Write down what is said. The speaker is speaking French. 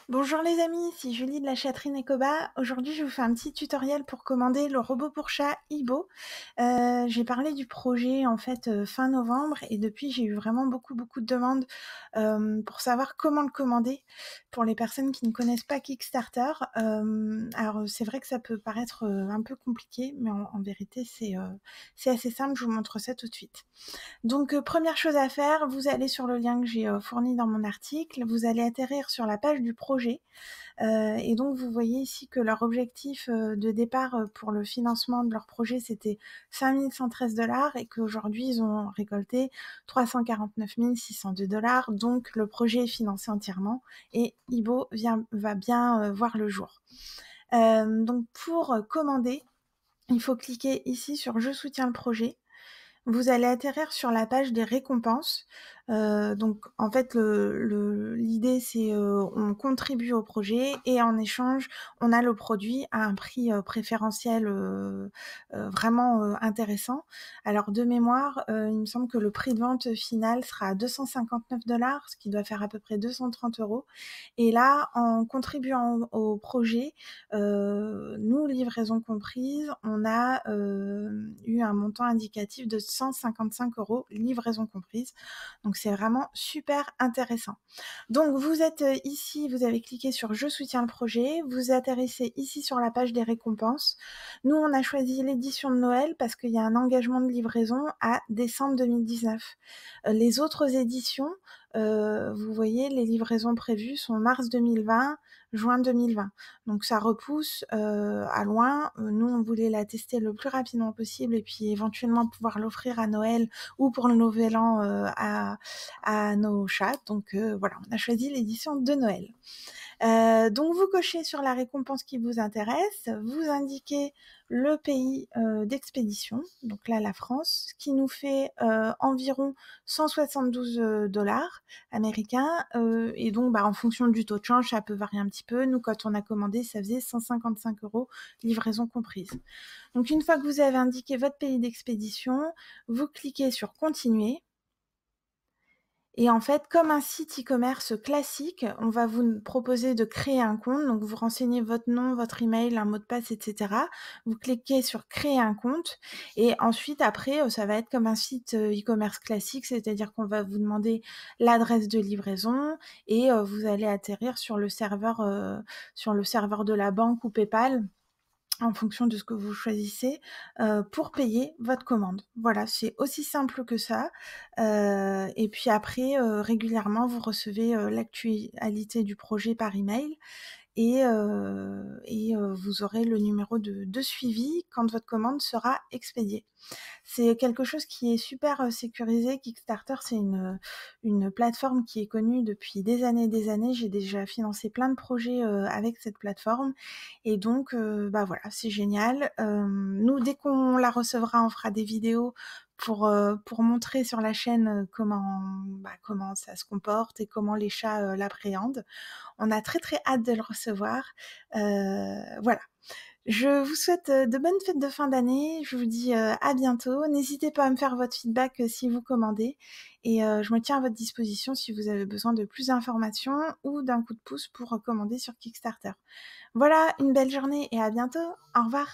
Bonjour les amis, c'est Julie de la Chatterie Nekoba. Aujourd'hui, je vous fais un petit tutoriel pour commander le robot pour chat Ibo. J'ai parlé du projet en fait fin novembre et depuis j'ai eu vraiment beaucoup de demandes pour savoir comment le commander pour les personnes qui ne connaissent pas Kickstarter. Alors c'est vrai que ça peut paraître un peu compliqué, mais en vérité c'est assez simple. Je vous montre ça tout de suite. Donc, première chose à faire, vous allez sur le lien que j'ai fourni dans mon article, vous allez atterrir sur la page du projet. Et donc, vous voyez ici que leur objectif de départ pour le financement de leur projet, c'était 5 113 $ et qu'aujourd'hui, ils ont récolté 349 602 $. Donc, le projet est financé entièrement et Ibo va bien voir le jour. Donc, pour commander, il faut cliquer ici sur « Je soutiens le projet ». Vous allez atterrir sur la page des récompenses. Donc en fait, l'idée c'est on contribue au projet et en échange, on a le produit à un prix préférentiel vraiment intéressant. Alors de mémoire, il me semble que le prix de vente final sera à 259 $, ce qui doit faire à peu près 230 €. Et là, en contribuant au projet, nous, livraison comprise, on a eu un montant indicatif de 155 €, livraison comprise. Donc c'est vraiment super intéressant. Donc vous êtes ici, vous avez cliqué sur « Je soutiens le projet », vous atterrissez ici sur la page des récompenses. Nous, on a choisi l'édition de Noël parce qu'il y a un engagement de livraison à décembre 2019. Les autres éditions, vous voyez, les livraisons prévues sont mars 2020, juin 2020. Donc ça repousse à loin. Nous, on voulait la tester le plus rapidement possible et puis éventuellement pouvoir l'offrir à Noël ou pour le Nouvel An à nos chats. Donc voilà, on a choisi l'édition de Noël. Donc vous cochez sur la récompense qui vous intéresse, vous indiquez le pays d'expédition, donc là la France, ce qui nous fait environ 172 $ américains, et donc en fonction du taux de change, ça peut varier un petit peu. Nous, quand on a commandé, ça faisait 155 €, livraison comprise. Donc une fois que vous avez indiqué votre pays d'expédition, vous cliquez sur « Continuer ». Et en fait, comme un site e-commerce classique, on va vous proposer de créer un compte. Donc, vous renseignez votre nom, votre email, un mot de passe, etc. Vous cliquez sur créer un compte. Et ensuite, après, ça va être comme un site e-commerce classique, c'est-à-dire qu'on va vous demander l'adresse de livraison et vous allez atterrir sur le serveur de la banque ou PayPal en fonction de ce que vous choisissez, pour payer votre commande. Voilà, c'est aussi simple que ça. Et puis après, régulièrement, vous recevez l'actualité du projet par email et vous aurez le numéro de suivi quand votre commande sera expédiée. C'est quelque chose qui est super sécurisé. Kickstarter, c'est une plateforme qui est connue depuis des années et des années. J'ai déjà financé plein de projets avec cette plateforme et donc voilà, c'est génial. Nous, dès qu'on la recevra, on fera des vidéos pour montrer sur la chaîne comment ça se comporte et comment les chats l'appréhendent. On a très hâte de le recevoir. Voilà. Je vous souhaite de bonnes fêtes de fin d'année. Je vous dis à bientôt. N'hésitez pas à me faire votre feedback si vous commandez. Et je me tiens à votre disposition si vous avez besoin de plus d'informations ou d'un coup de pouce pour commander sur Kickstarter. Voilà, une belle journée et à bientôt. Au revoir.